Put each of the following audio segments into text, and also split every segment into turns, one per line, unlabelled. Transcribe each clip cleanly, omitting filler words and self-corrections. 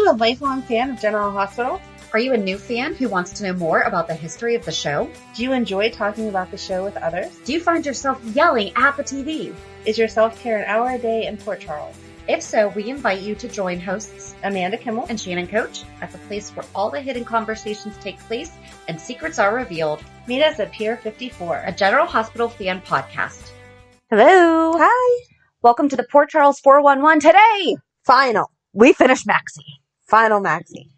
you a lifelong fan of General Hospital?
Are you a new fan who wants to know more about the history of the show?
Do you enjoy talking about the show with others?
Do you find yourself yelling at the TV?
Is your self-care an hour a day in Port Charles?
If so, we invite you to join hosts
Amanda Kimmel
and Shannon Coach at the place where all the hidden conversations take place and secrets are revealed.
Meet us at Pier 54,
a General Hospital fan podcast.
Hello.
Hi.
Welcome to the Port Charles 411 today.
Final.
We finished Maxie.
Final Maxie.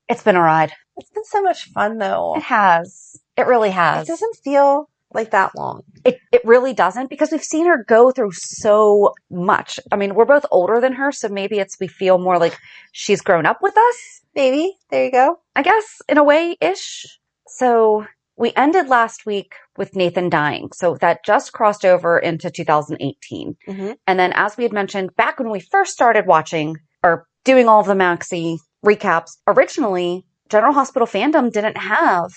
It's been a ride.
It's been so much fun, though.
It has. It really has.
It doesn't feel like that long.
It really doesn't, because we've seen her go through so much. I mean, we're both older than her, so maybe we feel more like she's grown up with us.
Maybe. There you go.
I guess, in a way-ish. So we ended last week with Nathan dying. So that just crossed over into 2018.
Mm-hmm.
And then, as we had mentioned, back when we first started watching or doing all of the Maxie recaps, originally, General Hospital fandom didn't have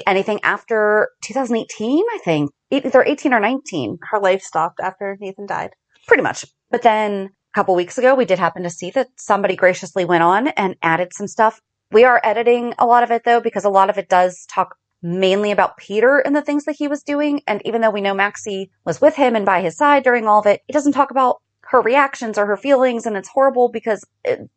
anything after 2018, I think. Either 18 or 19.
Her life stopped after Nathan died.
Pretty much. But then a couple weeks ago, we did happen to see that somebody graciously went on and added some stuff. We are editing a lot of it, though, because a lot of it does talk mainly about Peter and the things that he was doing. And even though we know Maxie was with him and by his side during all of it, it doesn't talk about her reactions or her feelings. And it's horrible because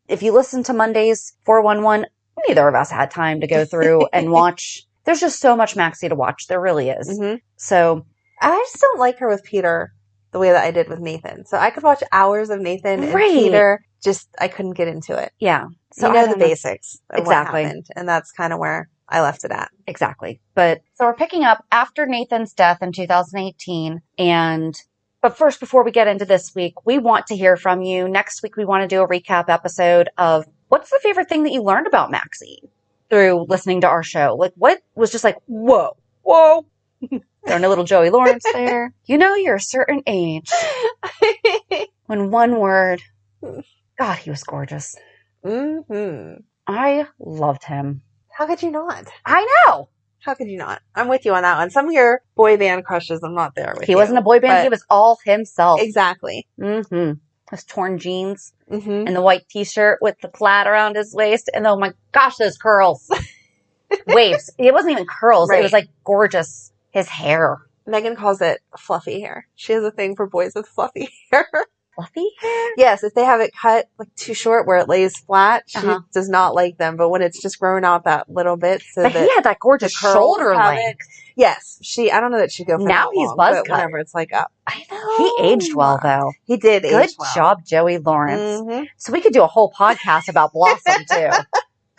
if you listen to Monday's 411, neither of us had time to go through and watch. There's just so much Maxie to watch. There really is.
Mm-hmm.
So
I just don't like her with Peter the way that I did with Nathan. So I could watch hours of Nathan and Peter. Just, I couldn't get into it.
Yeah.
So you know the basics of
exactly
what happened. And that's kind of where I left it at.
Exactly. But so we're picking up after Nathan's death in 2018. But first, before we get into this week, we want to hear from you. Next week, we want to do a recap episode of what's the favorite thing that you learned about Maxie through listening to our show? Like, what was just like, whoa. Throwing a little Joey Lawrence there. You know, you're a certain age. When one word, God, he was gorgeous.
Mm-hmm.
I loved him.
How could you not?
I know.
How could you not? I'm with you on that one. Some of your boy band crushes, I'm not there with
He wasn't a boy band. He was all himself.
Exactly.
Mm-hmm. His torn jeans
mm-hmm.
and the white t-shirt with the plaid around his waist. And oh my gosh, those curls. Waves. It wasn't even curls. Right. It was like gorgeous. His hair.
Megan calls it fluffy hair. She has a thing for boys with fluffy hair.
Fluffy hair?
Yes, if they have it cut like too short where it lays flat, she does not like them. But when it's just grown out that little bit, so
but he had that gorgeous shoulder length.
Yes, I don't know that she'd go for
now
that
he's
long,
buzz
but
cut.
whenever it's like up.
I know. He aged well, though.
He did.
Good
age well.
job, Joey Lawrence.
Mm-hmm.
So we could do a whole podcast about Blossom too.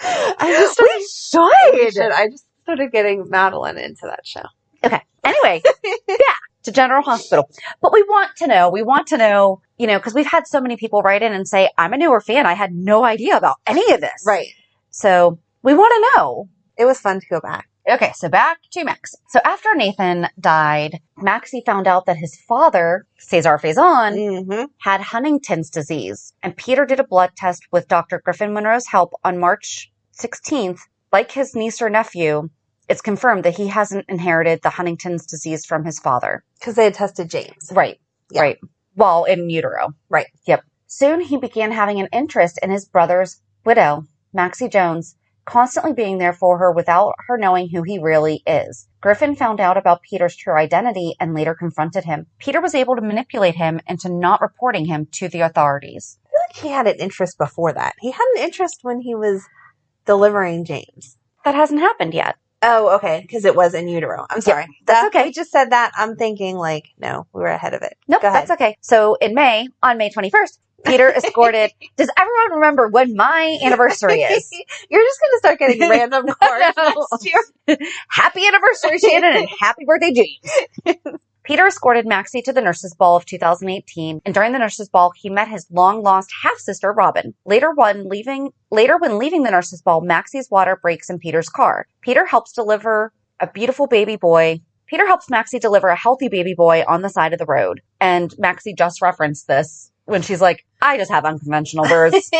We should. I just started getting Madeline into that show.
Okay. Anyway, back to General Hospital. But we want to know, you know, because we've had so many people write in and say, I'm a newer fan. I had no idea about any of this.
Right.
So we want to know.
It was fun to go back.
Okay, so back to Maxie. So after Nathan died, Maxie found out that his father, Cesar Faison, had Huntington's disease. And Peter did a blood test with Dr. Griffin Monroe's help on March 16th. Like his niece or nephew, it's confirmed that he hasn't inherited the Huntington's disease from his father.
Because they had tested James.
Right. Yeah. Right. While in utero.
Right.
Yep. Soon he began having an interest in his brother's widow, Maxie Jones, constantly being there for her without her knowing who he really is. Griffin found out about Peter's true identity and later confronted him. Peter was able to manipulate him into not reporting him to the authorities.
I feel like he had an interest before that. He had an interest when he was delivering James.
That hasn't happened yet.
Oh, okay, because it was in utero. I'm sorry.
Yeah, that's okay.
You just said that. I'm thinking like, no, we were ahead of it.
Nope, that's okay. So on May 21st, Peter escorted... Does everyone remember when my anniversary is?
You're just going to start getting random cards next year.
Happy anniversary, Shannon, and happy birthday, James. Peter escorted Maxie to the nurses' ball of 2018, and during the nurses' ball, he met his long-lost half-sister, Robin. Later, when leaving the nurses' ball, Maxie's water breaks in Peter's car. Peter helps Maxie deliver a healthy baby boy on the side of the road. And Maxie just referenced this when she's like, I just have unconventional births.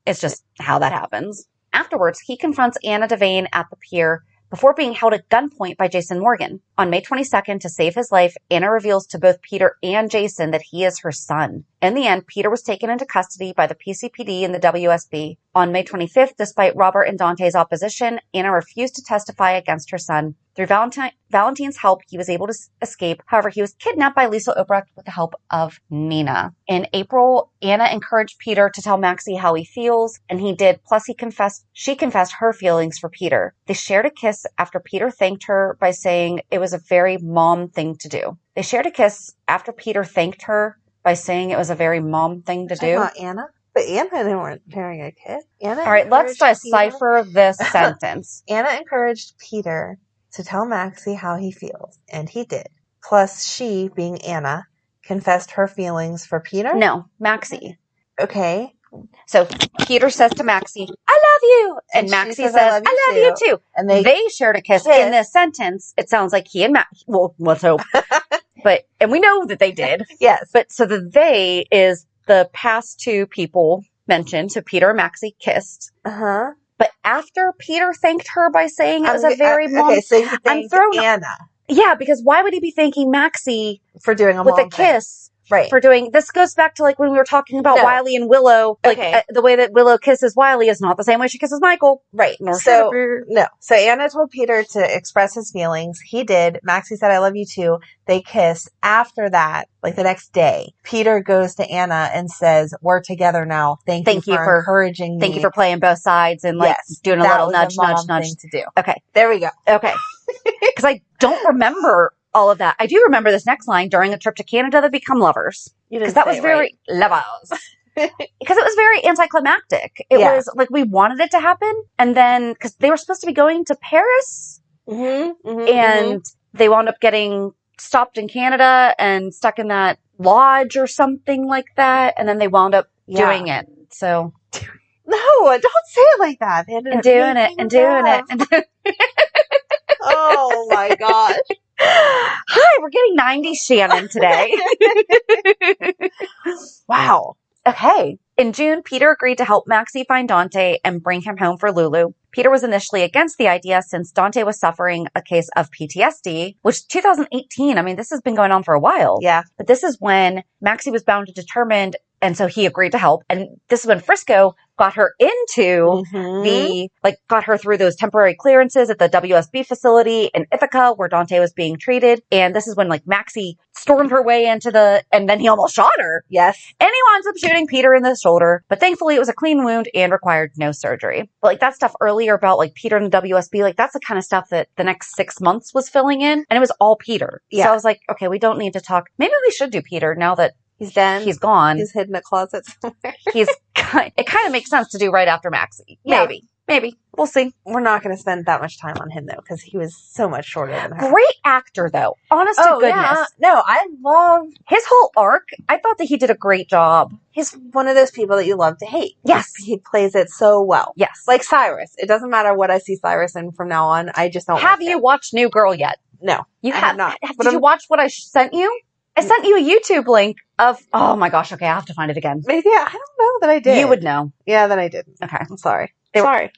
It's just how that happens. Afterwards, he confronts Anna Devane at the pier before being held at gunpoint by Jason Morgan. On May 22nd, to save his life, Anna reveals to both Peter and Jason that he is her son. In the end, Peter was taken into custody by the PCPD and the WSB. On May 25th, despite Robert and Dante's opposition, Anna refused to testify against her son. Through Valentine's help, he was able to escape. However, he was kidnapped by Lisa Obrecht with the help of Nina. In April, Anna encouraged Peter to tell Maxie how he feels, and he did. Plus, she confessed her feelings for Peter. They shared a kiss after Peter thanked her by saying it was a very mom thing to do. They shared a kiss after Peter thanked her by saying it was a very mom thing to do.
Not Anna? But Anna and him weren't sharing a kiss. All
right, let's decipher this sentence.
Anna encouraged Peter to tell Maxie how he feels, and he did. Plus, she, being Anna, confessed her feelings for Peter?
No, Maxie.
Okay.
So Peter says to Maxie, I love you. And Maxie says, I love you too. And they shared a kiss. In this sentence. It sounds like he and Maxie, well, let's hope. And we know that they did.
Yes.
But so the they is the past two people mentioned. So Peter and Maxie kissed.
Uh-huh.
But after Peter thanked her by saying it was a very mom...
Okay, so he thanked Anna.
Yeah, because why would he be thanking Maxie
for doing a
with a kiss?
Right.
For doing, this goes back to like when we were talking about Wiley and Willow. Like the way that Willow kisses Wiley is not the same way she kisses Michael.
Right. So Anna told Peter to express his feelings. He did. Maxie said, I love you too. They kiss. After that, like the next day, Peter goes to Anna and says, we're together now. Thank you for encouraging me.
Thank you for playing both sides and like doing a little nudge thing
to do.
Okay.
There we go.
Okay. Because I don't remember all of that. I do remember this next line: during a trip to Canada, they become lovers. Because that was very lovers. Because it was very anticlimactic. It was like we wanted it to happen, and then because they were supposed to be going to Paris, and they wound up getting stopped in Canada and stuck in that lodge or something like that, and then they wound up doing it. So
no, don't say it like that.
And doing it.
Oh my gosh.
Hi, we're getting 90s Shannon today.
Wow.
Okay. In June, Peter agreed to help Maxie find Dante and bring him home for Lulu. Peter was initially against the idea since Dante was suffering a case of PTSD, which 2018, I mean, this has been going on for a while.
Yeah.
But this is when Maxie was bound and determined, and so he agreed to help. And this is when Frisco got her into got her through those temporary clearances at the WSB facility in Ithaca where Dante was being treated. And this is when Maxie stormed her way into and then he almost shot her.
Yes.
And he winds up shooting Peter in the shoulder. But thankfully it was a clean wound and required no surgery. But that stuff earlier about Peter and the WSB, that's the kind of stuff that the next 6 months was filling in. And it was all Peter. Yeah. So I was like, okay, we don't need to talk. Maybe we should do Peter now that
he's dead.
He's gone.
He's hid in a closet somewhere.
It kind of makes sense to do right after Maxie.
Yeah.
Maybe. We'll see.
We're not going to spend that much time on him, though, because he was so much shorter than her.
Great actor, though. Honest to goodness.
Yeah. No, I love
his whole arc. I thought that he did a great job.
He's one of those people that you love to hate.
Yes.
He plays it so well.
Yes.
Like Cyrus. It doesn't matter what I see Cyrus in from now on. I just don't
Have you watched New Girl yet?
No.
You have not. Did you watch what I sent you? I sent you a YouTube link of, oh my gosh, okay, I have to find it again.
Maybe, I don't know that I did.
You would know.
Yeah, then I didn't.
Okay.
I'm sorry.
Okay.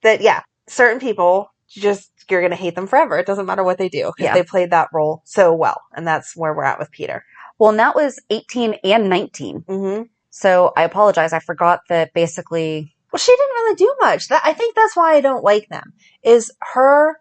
That, certain people, you're going to hate them forever. It doesn't matter what they do, because they played that role so well, and that's where we're at with Peter.
Well, and that was 18 and 19.
Mm-hmm.
So I apologize. I forgot that basically...
Well, she didn't really do much. I think that's why I don't like them, is her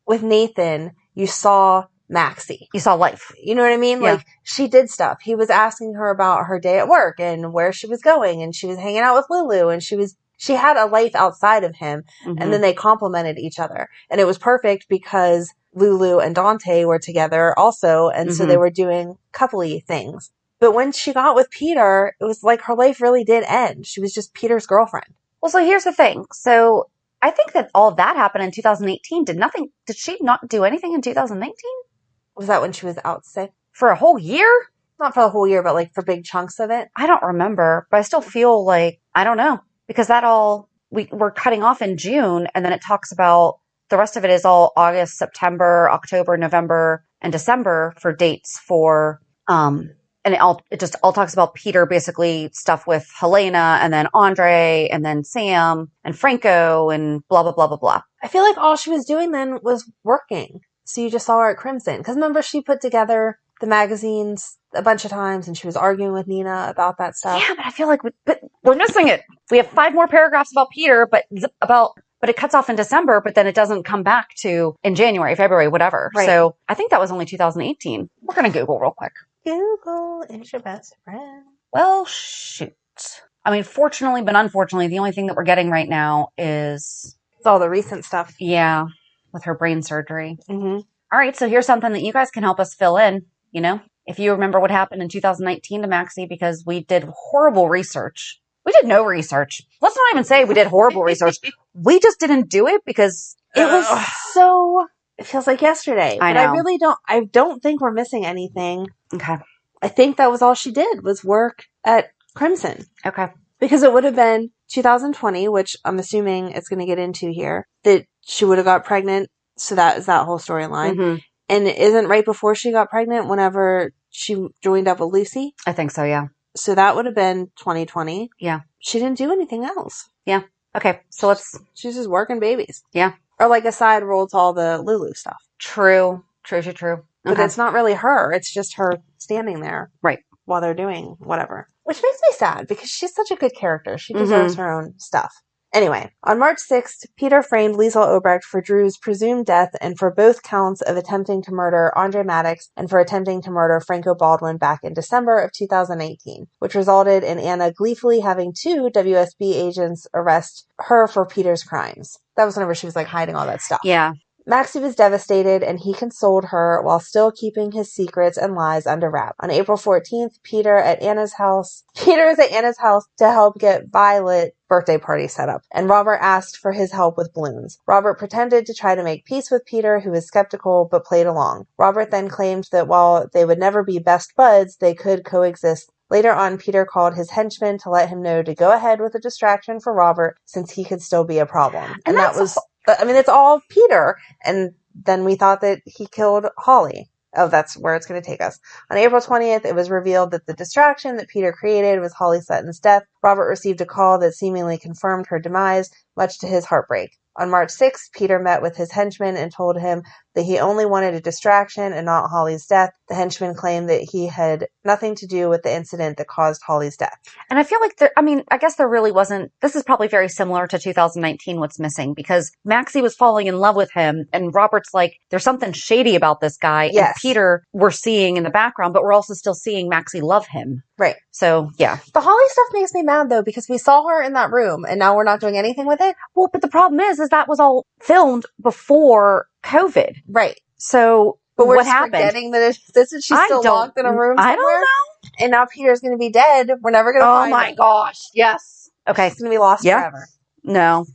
with Nathan, you saw Maxie.
You saw life.
You know what I mean?
Yeah.
She did stuff. He was asking her about her day at work and where she was going, and she was hanging out with Lulu, and she had a life outside of him, and then they complemented each other. And it was perfect because Lulu and Dante were together also, and so they were doing coupley things. But when she got with Peter, it was like her life really did end. She was just Peter's girlfriend.
Well, so here's the thing. So I think that all that happened in 2018. Did she not do anything in 2019?
Was that when she was out sick?
For a whole year?
Not for the whole year, but for big chunks of it.
I don't remember, but I still feel I don't know. Because we're cutting off in June, and then it talks about, the rest of it is all August, September, October, November, and December for dates for, and it just all talks about Peter, basically stuff with Helena, and then Andre, and then Sam, and Franco, and blah, blah, blah, blah, blah.
I feel like all she was doing then was working. So you just saw her at Crimson. Because remember, she put together the magazines a bunch of times, and she was arguing with Nina about that stuff.
Yeah, but I feel like we're missing it. We have 5 more paragraphs about Peter, but it cuts off in December, but then it doesn't come back to in January, February, whatever.
Right.
So I think that was only 2018. We're going to Google real quick.
Google is your best friend.
Well, shoot. I mean, fortunately, but unfortunately, the only thing that we're getting right now is...
It's all the recent stuff.
Yeah, with her brain surgery.
Mm-hmm.
All right, so here's something that you guys can help us fill in, you know? If you remember what happened in 2019 to Maxie, because we did horrible research. We did no research. Let's not even say we did horrible research. We just didn't do it because it was so...
It feels like yesterday.
I know.
But I don't think we're missing anything.
Okay.
I think that was all she did, was work at Crimson.
Okay.
Because it would have been 2020, which I'm assuming it's going to get into here, that she would have got pregnant. So that is that whole storyline.
Mm-hmm.
And it isn't right before she got pregnant whenever she joined up with Lucy.
I think so, yeah.
So that would have been 2020.
Yeah.
She didn't do anything else.
Yeah. Okay. So
She's just working babies.
Yeah.
Or like a side role to all the Lulu stuff.
True.
But it's not really her. It's just her standing there.
Right.
While they're doing whatever. Which makes me sad because she's such a good character. She deserves her own stuff. Anyway, on March 6th, Peter framed Liesel Obrecht for Drew's presumed death and for both counts of attempting to murder Andre Maddox and for attempting to murder Franco Baldwin back in December of 2018, which resulted in Anna gleefully having 2 WSB agents arrest her for Peter's crimes. That was whenever she was like hiding all that stuff.
Yeah.
Maxie was devastated, and he consoled her while still keeping his secrets and lies under wrap. On April 14th, Peter is at Anna's house to help get Violet's birthday party set up, and Robert asked for his help with balloons. Robert pretended to try to make peace with Peter, who was skeptical but played along. Robert then claimed that while they would never be best buds, they could coexist. Later on, Peter called his henchman to let him know to go ahead with a distraction for Robert, since he could still be a problem. And that was... I mean, it's all Peter. And then we thought that he killed Holly. Oh, that's where it's going to take us. On April 20th, it was revealed that the distraction that Peter created was Holly Sutton's death. Robert received a call that seemingly confirmed her demise, much to his heartbreak. On March 6th, Peter met with his henchman and told him that he only wanted a distraction and not Holly's death. The henchman claimed that he had nothing to do with the incident that caused Holly's death.
And I feel like I guess there really wasn't, this is probably very similar to 2019, what's missing, because Maxie was falling in love with him, and Robert's like, there's something shady about this guy.
Yes.
And Peter, we're seeing in the background, but we're also still seeing Maxie love him.
Right.
So, yeah.
The Holly stuff makes me mad, though, because we saw her in that room, and now we're not doing anything with it.
Well, but the problem is that was all filmed before COVID.
Right.
So,
but we're
what happened?
Forgetting that she's still locked in a room somewhere.
I don't know.
And now Peter's going to be dead. We're never going to find him.
Oh my gosh. Yes. Okay.
She's going to be lost forever.
No.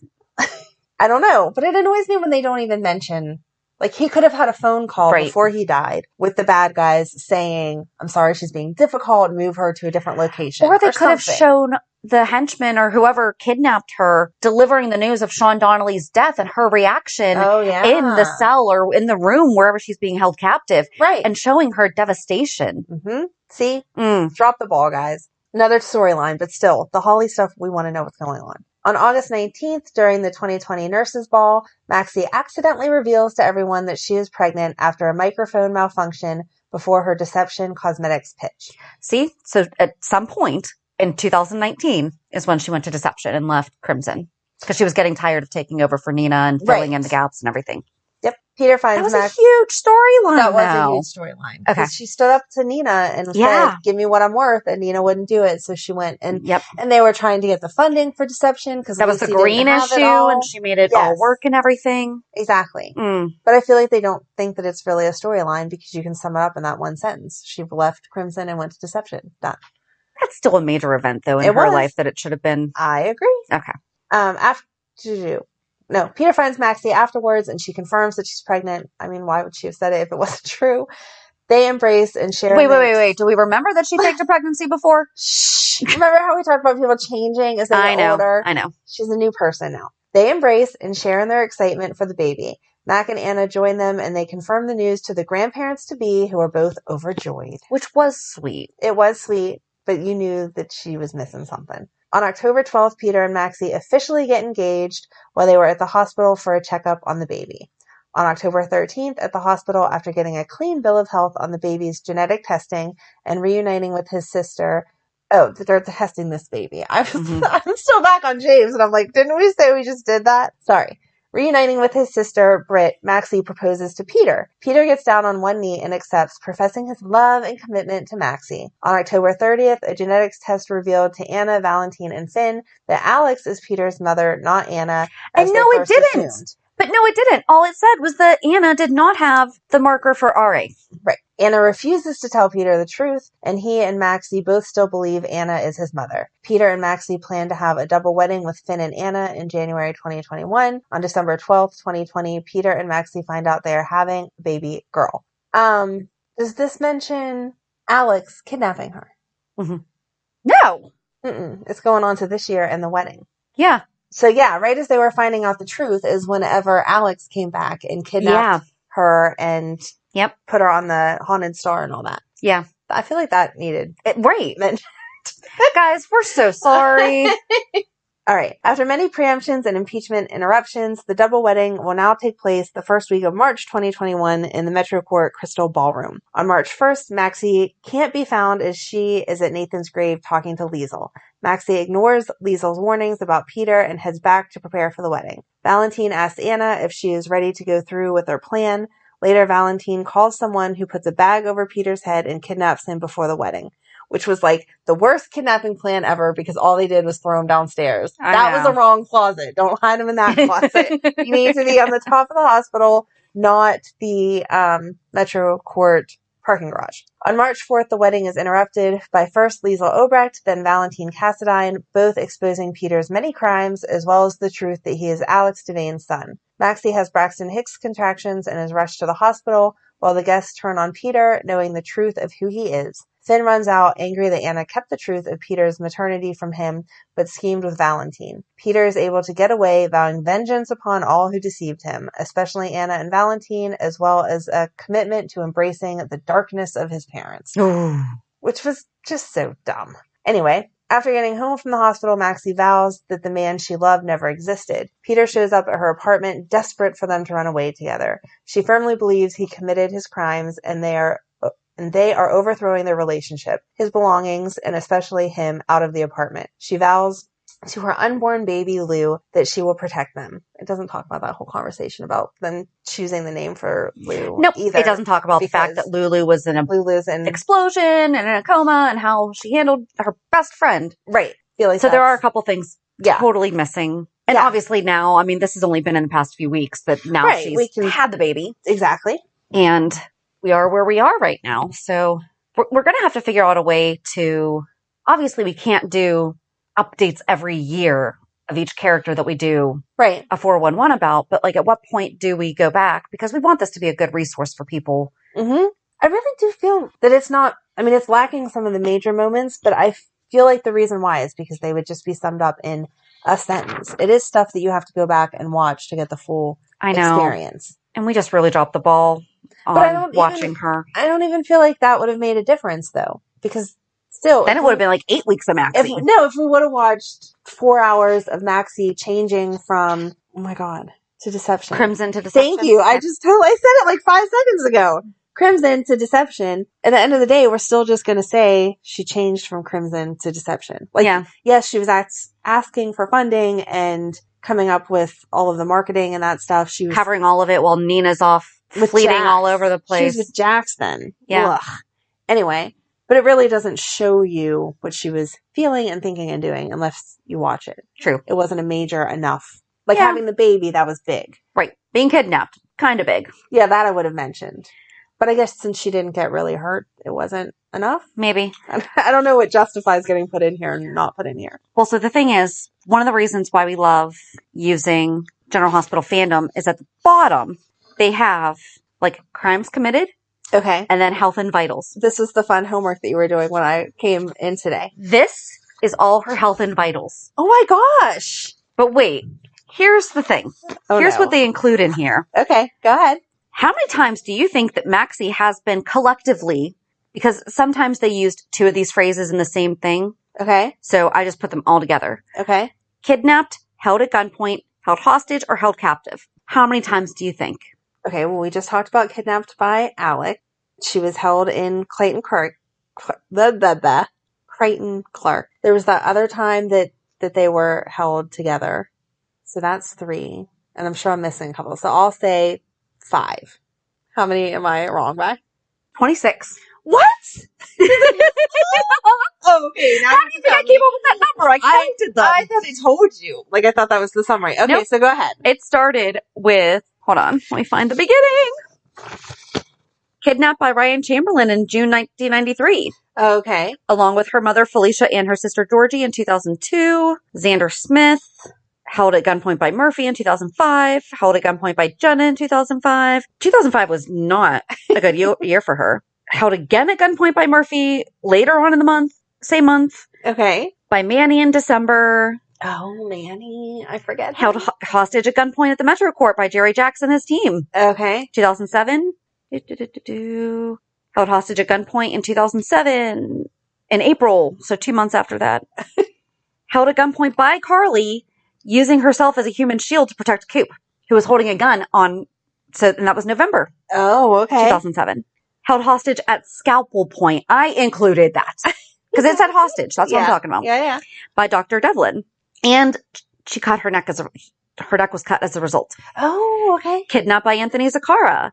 I don't know. But it annoys me when they don't even mention... Like, he could have had a phone call before he died with the bad guys saying, I'm sorry, she's being difficult, move her to a different location.
Or they could have shown the henchman or whoever kidnapped her delivering the news of Sean Donnelly's death and her reaction in the cell or in the room wherever she's being held captive.
Right.
And showing her devastation.
Mm-hmm. See? Drop the ball, guys. Another storyline, but still, the Holly stuff, we want to know what's going on. On August 19th, during the 2020 Nurses Ball, Maxie accidentally reveals to everyone that she is pregnant after a microphone malfunction before her Deception Cosmetics pitch.
See? So at some point in 2019 is when she went to Deception and left Crimson. Because she was getting tired of taking over for Nina and filling in the gaps and everything.
Yep. Peter finds
That was a huge storyline.
That was a huge storyline.
Okay.
She stood up to Nina and said, give me what I'm worth. And Nina wouldn't do it. So she went and they were trying to get the funding for Deception. Because
that was the green issue and she made it all work and everything.
Exactly. But I feel like they don't think that it's really a storyline because you can sum it up in that one sentence. She left Crimson and went to Deception. Done.
That's still a major event though in her life that it should have been.
I agree.
Okay.
Peter finds Maxie afterwards and she confirms that she's pregnant. I mean, why would she have said it if it wasn't true? They embrace and share.
Wait. Do we remember that she faked a pregnancy before?
Shh. Remember how we talked about people changing as they get older?
I know.
She's a new person now. They embrace and share in their excitement for the baby. Mac and Anna join them and they confirm the news to the grandparents-to-be who are both overjoyed.
Which was sweet.
It was sweet, but you knew that she was missing something. On October 12th, Peter and Maxie officially get engaged while they were at the hospital for a checkup on the baby. On October 13th, at the hospital, after getting a clean bill of health on the baby's genetic testing and reuniting with his sister. Oh, they're testing this baby. I'm still back on James, and I'm like, didn't we say we just did that? Sorry. Reuniting with his sister, Britt, Maxie proposes to Peter. Peter gets down on one knee and accepts, professing his love and commitment to Maxie. On October 30th, a genetics test revealed to Anna, Valentine, and Finn that Alex is Peter's mother, not Anna, as
And
they
no, it
first
didn't.
assumed.
But no, it didn't. All it said was that Anna did not have the marker for RA.
Right. Anna refuses to tell Peter the truth, and he and Maxie both still believe Anna is his mother. Peter and Maxie plan to have a double wedding with Finn and Anna in January 2021. On December 12th, 2020, Peter and Maxie find out they are having a baby girl. Does this mention Alex kidnapping her?
Mm-hmm. No.
It's going on to this year and the wedding.
Yeah.
So yeah, right as they were finding out the truth is whenever Alex came back and kidnapped her and put her on the haunted star and all that.
Yeah.
I feel like that needed
right. Guys, we're so sorry.
All right. After many preemptions and impeachment interruptions, the double wedding will now take place the first week of March 2021 in the Metro Court Crystal Ballroom. On March 1st, Maxie can't be found as she is at Nathan's grave talking to Liesel. Maxie ignores Liesel's warnings about Peter and heads back to prepare for the wedding. Valentine asks Anna if she is ready to go through with their plan. Later, Valentine calls someone who puts a bag over Peter's head and kidnaps him before the wedding, which was like the worst kidnapping plan ever because all they did was throw him downstairs. That was the wrong closet. Don't hide him in that closet. You need to be on the top of the hospital, not the Metro Court parking garage. On March 4th, the wedding is interrupted by first Liesel Obrecht, then Valentine Cassadine, both exposing Peter's many crimes, as well as the truth that he is Alex Devane's son. Maxie has Braxton Hicks contractions and is rushed to the hospital, while the guests turn on Peter, knowing the truth of who he is. Finn runs out, angry that Anna kept the truth of Peter's maternity from him, but schemed with Valentine. Peter is able to get away, vowing vengeance upon all who deceived him, especially Anna and Valentine, as well as a commitment to embracing the darkness of his parents. Which was just so dumb. Anyway, after getting home from the hospital, Maxie vows that the man she loved never existed. Peter shows up at her apartment, desperate for them to run away together. She firmly believes he committed his crimes, and they are overthrowing their relationship, his belongings, and especially him, out of the apartment. She vows to her unborn baby, Lou, that she will protect them. It doesn't talk about that whole conversation about them choosing the name for Lou either.
It doesn't talk about the fact that Lulu was in an explosion and in a coma and how she handled her best friend.
Right. Feel like
so there are a couple things totally missing. And obviously now, I mean, this has only been in the past few weeks, but now she's had the baby.
Exactly.
And we are where we are right now. So we're going to have to figure out a way to, obviously we can't do updates every year of each character that we do a 411 about, but like at what point do we go back? Because we want this to be a good resource for people.
Mm-hmm. I really do feel that it's not, I mean, it's lacking some of the major moments, but I feel like the reason why is because they would just be summed up in a sentence. It is stuff that you have to go back and watch to get the full experience.
And we just really dropped the ball on watching her.
I don't even feel like that would have made a difference though, because still,
then it would have been like 8 weeks of Maxie.
If we would have watched 4 hours of Maxie changing from, oh my God, to deception.
Crimson to deception.
Thank you. I said it like 5 seconds ago. Crimson to deception. At the end of the day, we're still just going to say she changed from crimson to deception. Yes, she was asking for funding and coming up with all of the marketing and that stuff. She was
covering all of it while Nina's off fleeting all over the place.
She was with Jax then.
Yeah.
Ugh. Anyway, but it really doesn't show you what she was feeling and thinking and doing unless you watch it.
True.
It wasn't a major enough. Like having the baby, that was big.
Right. Being kidnapped, kind of big.
Yeah, that I would have mentioned. But I guess since she didn't get really hurt, it wasn't enough.
Maybe.
I don't know what justifies getting put in here and not put in here.
Well, so the thing is, one of the reasons why we love using General Hospital fandom is at the bottom, they have like crimes committed.
Okay.
And then health and vitals.
This was the fun homework that you were doing when I came in today.
This is all her health and vitals.
Oh my gosh.
But wait, here's the thing. Here's what they include in here.
Okay, go ahead.
How many times do you think that Maxie has been collectively, because sometimes they used 2 of these phrases in the same thing.
Okay.
So I just put them all together.
Okay.
Kidnapped, held at gunpoint, held hostage, or held captive. How many times do you think?
Okay, well, we just talked about kidnapped by Alec. She was held in Clayton Clark. Creighton Clark. There was that other time that they were held together. So that's 3. And I'm sure I'm missing a couple. So I'll say 5. How many am I wrong by?
26.
What? Oh, okay. Now
How do you think I came up with that number? I counted them.
I thought I told you. Like, I thought that was the summary. Okay,
Nope.
so go ahead.
It started with, hold on, let me find the beginning. Kidnapped by Ryan Chamberlain in June 1993.
Okay.
Along with her mother, Felicia, and her sister, Georgie, in 2002. Xander Smith, held at gunpoint by Murphy in 2005. Held at gunpoint by Jenna in 2005. 2005 was not a good year for her. Held again at gunpoint by Murphy later on in the month, same month.
Okay.
By Manny in December.
Oh, Manny. I forget.
Held hostage at gunpoint at the Metro Court by Jerry Jackson and his team.
Okay.
2007. Held hostage at gunpoint in 2007. In April, so 2 months after that. Held at gunpoint by Carly, using herself as a human shield to protect Coop, who was holding a gun on, and that was November.
Oh, okay.
2007. Held hostage at scalpel point. I included that. Because it said hostage. That's what I'm talking about.
Yeah.
By Dr. Devlin. And she cut her neck her neck was cut as a result.
Oh, okay.
Kidnapped by Anthony Zakara.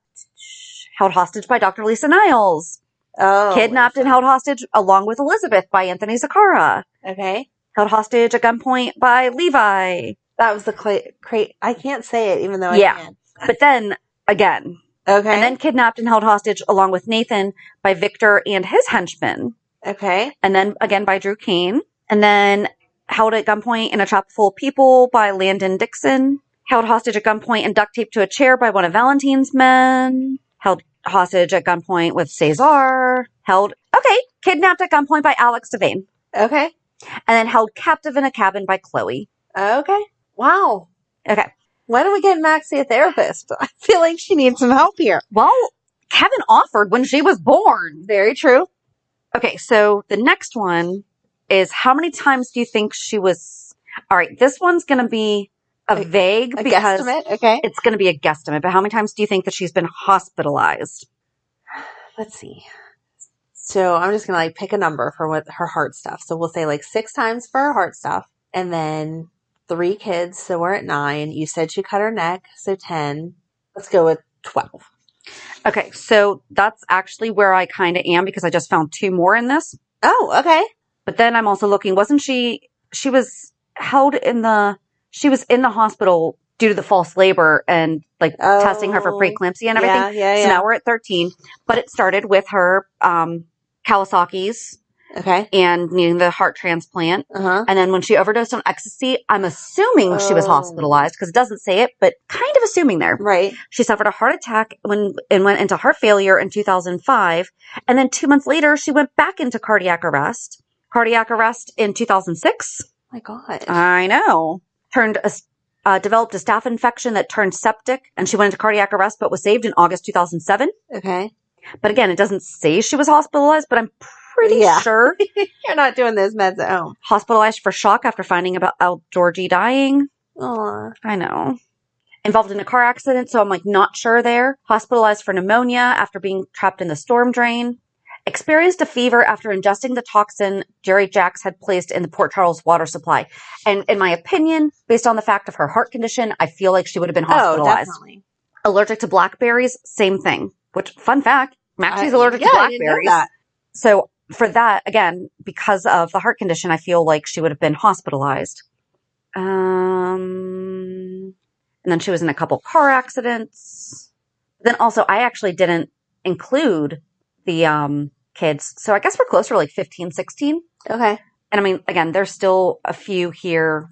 Held hostage by Dr. Lisa Niles.
Oh.
Kidnapped and held hostage along with Elizabeth by Anthony Zakara.
Okay.
Held hostage at gunpoint by Levi.
That was the crate. I can't say it even though I can.
But then again.
Okay.
And then kidnapped and held hostage along with Nathan by Victor and his henchmen.
Okay.
And then again by Drew Kane. And then held at gunpoint in a trap full of people by Landon Dixon. Held hostage at gunpoint and duct taped to a chair by one of Valentine's men. Held hostage at gunpoint with Cesar. Kidnapped at gunpoint by Alex Devane.
Okay.
And then held captive in a cabin by Chloe.
Okay. Wow.
Okay.
Why don't we get Maxie a therapist? I feel like she needs some help here.
Well, Kevin offered when she was born.
Very true.
Okay, so the next one is how many times do you think she was... All right, this one's going to be a because
guesstimate? Okay.
It's going to be a guesstimate, but how many times do you think that she's been hospitalized?
Let's see. So I'm just going to pick a number for what her heart stuff. So we'll say 6 times for her heart stuff. And then 3 kids, so we're at 9. You said she cut her neck, so 10. Let's go with 12.
Okay, so that's actually where I kind of am because I just found 2 more in this.
Oh, okay.
But then I'm also looking, wasn't she was held in the hospital due to the false labor and testing her for preeclampsia and everything.
Yeah.
So now we're at 13, but it started with her Kawasaki's.
Okay.
And needing the heart transplant.
Uh-huh.
And then when she overdosed on ecstasy, I'm assuming she was hospitalized because it doesn't say it, but kind of assuming there.
Right.
She suffered a heart attack and went into heart failure in 2005. And then 2 months later, she went back into cardiac arrest. Cardiac arrest in 2006.
Oh my God.
I know. Developed a staph infection that turned septic, and she went into cardiac arrest, but was saved in August 2007.
Okay.
But again, it doesn't say she was hospitalized, but I'm pretty sure.
You're not doing those meds at home.
Hospitalized for shock after finding about Georgie dying.
Aw.
I know. Involved in a car accident, so I'm not sure there. Hospitalized for pneumonia after being trapped in the storm drain. Experienced a fever after ingesting the toxin Jerry Jacks had placed in the Port Charles water supply. And in my opinion, based on the fact of her heart condition, I feel like she would have been hospitalized.
Oh, definitely.
Allergic to blackberries, same thing. Which, fun fact, Maxie's allergic to blackberries.
I didn't know that.
So for that, again, because of the heart condition, I feel like she would have been hospitalized. And then she was in a couple car accidents. Then also, I actually didn't include the kids. So I guess we're closer to 15, 16.
Okay.
And I mean, again, there's still a few here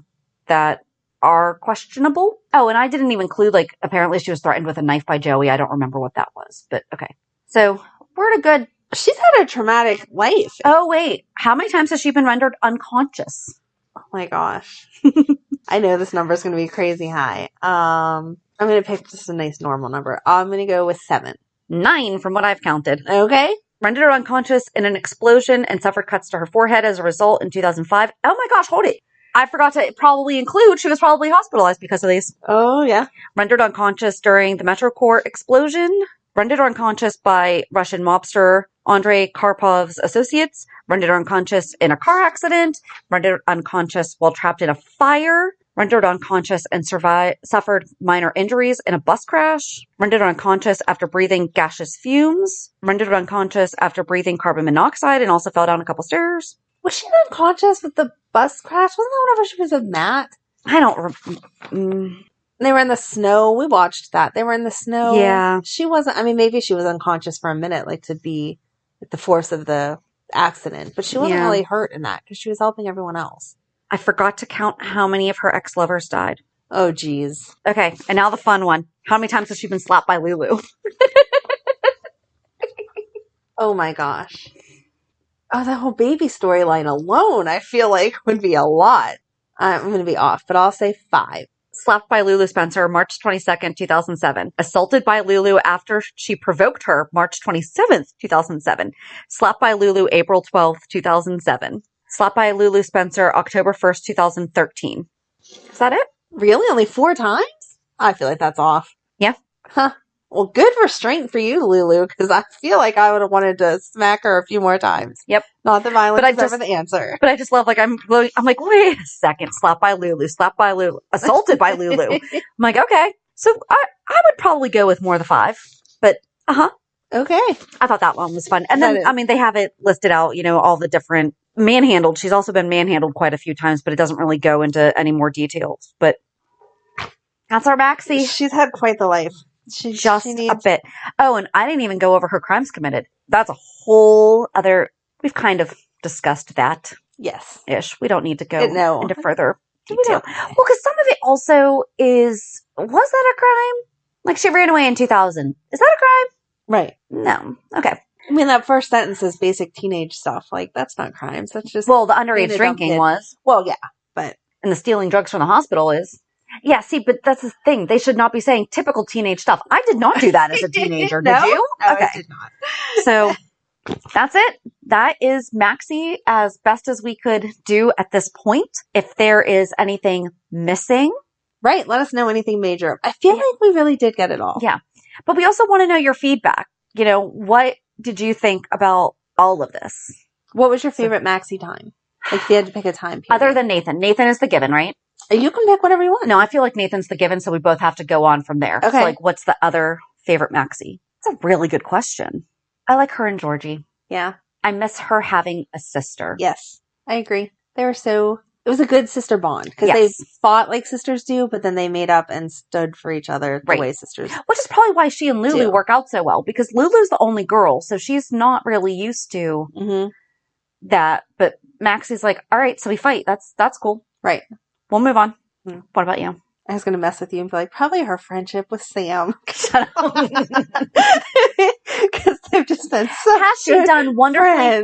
that are questionable. Oh, and I didn't even include, apparently she was threatened with a knife by Joey. I don't remember what that was, but okay. So we're at a good...
She's had a traumatic life.
Oh, wait. How many times has she been rendered unconscious?
Oh my gosh. I know this number is going to be crazy high. I'm going to pick just a nice normal number. I'm going to go with 7.
9 from what I've counted.
Okay.
Rendered unconscious in an explosion and suffered cuts to her forehead as a result in 2005. Oh my gosh, hold it. I forgot to probably include she was probably hospitalized because of these.
Oh, yeah.
Rendered unconscious during the Metro Court explosion. Rendered unconscious by Russian mobster Andrei Karpov's associates. Rendered unconscious in a car accident. Rendered unconscious while trapped in a fire. Rendered unconscious and suffered minor injuries in a bus crash. Rendered unconscious after breathing gaseous fumes. Rendered unconscious after breathing carbon monoxide and also fell down a couple stairs.
Was she unconscious with the bus crash? Wasn't that whenever she was with Matt?
I don't...
They were in the snow. We watched that. They were in the snow.
Yeah.
She wasn't, I mean, maybe she was unconscious for a minute, like to be at the force of the accident, but she wasn't really hurt in that because she was helping everyone else.
I forgot to count how many of her ex-lovers died.
Oh, geez.
Okay, and now the fun one. How many times has she been slapped by Lulu?
Oh, my gosh. Oh, the whole baby storyline alone, I feel like would be a lot. I'm going to be off, but I'll say 5.
Slapped by Lulu Spencer, March 22nd, 2007. Assaulted by Lulu after she provoked her, March 27th, 2007. Slapped by Lulu, April 12th, 2007. Slapped by Lulu Spencer, October 1st, 2013. Is that it?
Really? Only 4 times? I feel like that's off.
Yeah.
Huh. Well, good restraint for you, Lulu, because I feel like I would have wanted to smack her a few more times.
Yep.
Not the violence
But I
is ever the answer.
But I just love, like, I'm like, wait a second. Slapped by Lulu. Slapped by Lulu. Assaulted by Lulu. I'm like, okay. So I would probably go with more of the 5. But,
Okay.
I thought that one was fun. And then, I mean, they have it listed out, all the different manhandled. She's also been manhandled quite a few times, but it doesn't really go into any more details. But that's our Maxie.
She's had quite the life. She needs
a bit. Oh, and I didn't even go over her crimes committed. That's a whole other, we've kind of discussed that.
Yes.
Ish. We don't need to go into further detail. Well, because some of it also was that a crime? Like she ran away in 2000. Is that a crime?
Right.
No. Okay.
I mean, that first sentence is basic teenage stuff. Like, that's not crimes. That's just...
Well, the underage drinking was.
Well, yeah, but...
And the stealing drugs from the hospital is. Yeah, see, but that's the thing. They should not be saying typical teenage stuff. I did not do that as a teenager.
No?
Did you?
No,
okay.
I did not.
So that's it. That is Maxie as best as we could do at this point. If there is anything missing.
Right. Let us know anything major. I feel like we really did get it all.
Yeah. But we also want to know your feedback. What did you think about all of this?
What was your favorite Maxie time? Like if you had to pick a time period.
Other than Nathan. Nathan is the given, right?
You can pick whatever you want.
No, I feel like Nathan's the given, so we both have to go on from there.
Okay.
So, like, what's the other favorite Maxie? It's a really good question. I like her and Georgie.
Yeah.
I miss her having a sister.
Yes, I agree. They were it was a good sister bond because they fought like sisters do, but then they made up and stood for each other the way sisters
Which is probably why she and Lulu work out so well, because Lulu's the only girl, so she's not really used to that. But Maxie's like, all right, so we fight. That's cool.
Right.
We'll move on. What about you?
I was going to mess with you and be like, probably her friendship with Sam. Shut up. Because they've just been so
Has she done wonderfully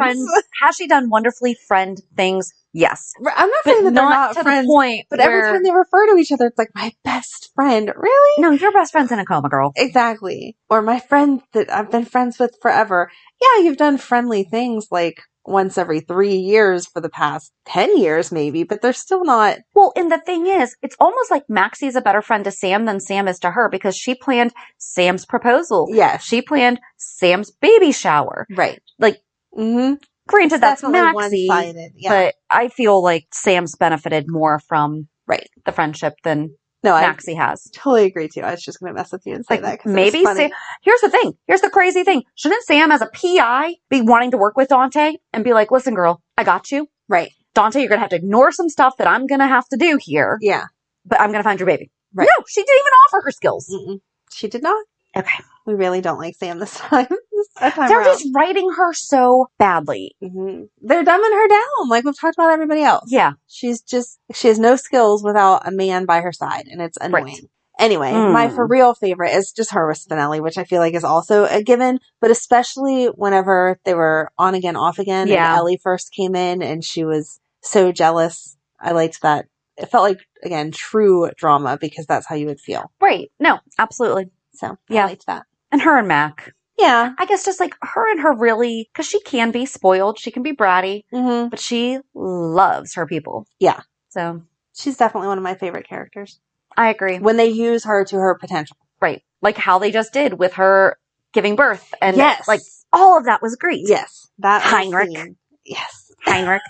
Has she done wonderfully friend things? Yes.
I'm not saying that they're not
to
friends,
the point
but every time they refer to each other, it's like, my best friend. Really?
No, your best friend's in a coma, girl.
Exactly. Or my friend that I've been friends with forever. Yeah, you've done friendly things like once every 3 years for the past 10 years maybe, but they're still not.
Well, and the thing is, it's almost like Maxie's a better friend to Sam than Sam is to her because she planned Sam's proposal.
Yes.
She planned Sam's baby shower.
Right.
Like, granted, that's Maxie,
one-sided. Yeah.
but I feel like Sam's benefited more from the friendship than Maxie has.
Totally agree too. I was just going to mess with you and say that.
Maybe Sam, here's the thing. Here's the crazy thing. Shouldn't Sam as a PI be wanting to work with Dante and be like, listen, girl, I got you.
Right.
Dante, you're going to have to ignore some stuff that I'm going to have to do here.
Yeah.
But I'm going to find your baby.
Right.
No, she didn't even offer her skills.
She did not.
Okay.
We really don't like Sam this time.
They're just writing her so badly.
They're dumbing her down like we've talked about everybody else.
Yeah.
She has no skills without a man by her side, and it's annoying. Right. Anyway, my for real favorite is just her with Spinelli, which I feel like is also a given, but especially whenever they were on again, off again, and Ellie first came in and she was so jealous. I liked that. It felt like, again, true drama because that's how you would feel.
Right. No, absolutely.
So, I liked that.
And her and Mac.
Yeah.
I guess just like her and her really, because she can be spoiled. She can be bratty, but she loves her people.
Yeah.
So
she's definitely one of my favorite characters.
I agree.
When they use her to her potential.
Right. Like how they just did with her giving birth. And
yes.
like all of that was great.
Yes. That
Heinrich.
Scene. Yes.
Heinrich.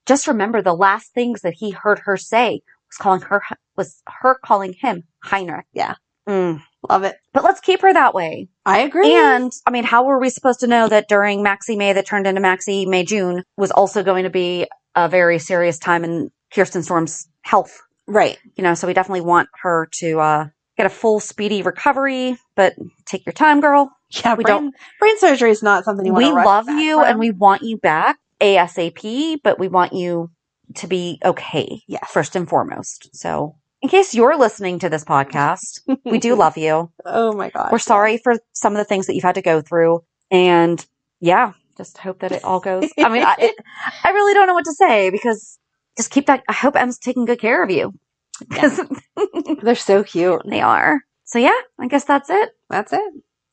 Just remember the last things that he heard her say was her calling him Heinrich.
Yeah. Love it.
But let's keep her that way.
I agree.
And I mean, how were we supposed to know that during Maxie May that turned into Maxie May June was also going to be a very serious time in Kirsten Storm's health?
Right.
You know, so we definitely want her to get a full speedy recovery, but take your time, girl.
Yeah, brain surgery is not something you want to rush.
We love you
from.
and we want you back ASAP, but we want you to be okay.
Yes.
First and foremost. So in case you're listening to this podcast, we do love you.
Oh my gosh.
We're sorry for some of the things that you've had to go through. And yeah, just hope that it all goes. I mean, I really don't know what to say because just keep that. I hope Em's taking good care of you.
Yeah. They're so cute.
They are. So yeah, I guess that's it.
That's it.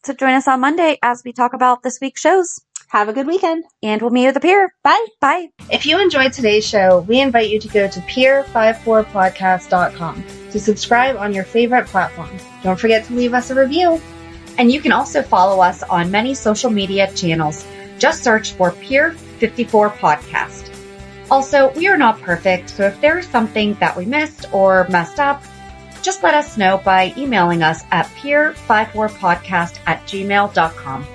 So join us on Monday as we talk about this week's shows.
Have a good weekend.
And we'll meet you at the pier.
Bye.
Bye.
If you enjoyed today's show, we invite you to go to pier54podcast.com to subscribe on your favorite platform. Don't forget to leave us a review. And you can also follow us on many social media channels. Just search for Pier 54 Podcast. Also, we are not perfect, so if there is something that we missed or messed up, just let us know by emailing us at pier54podcast@gmail.com.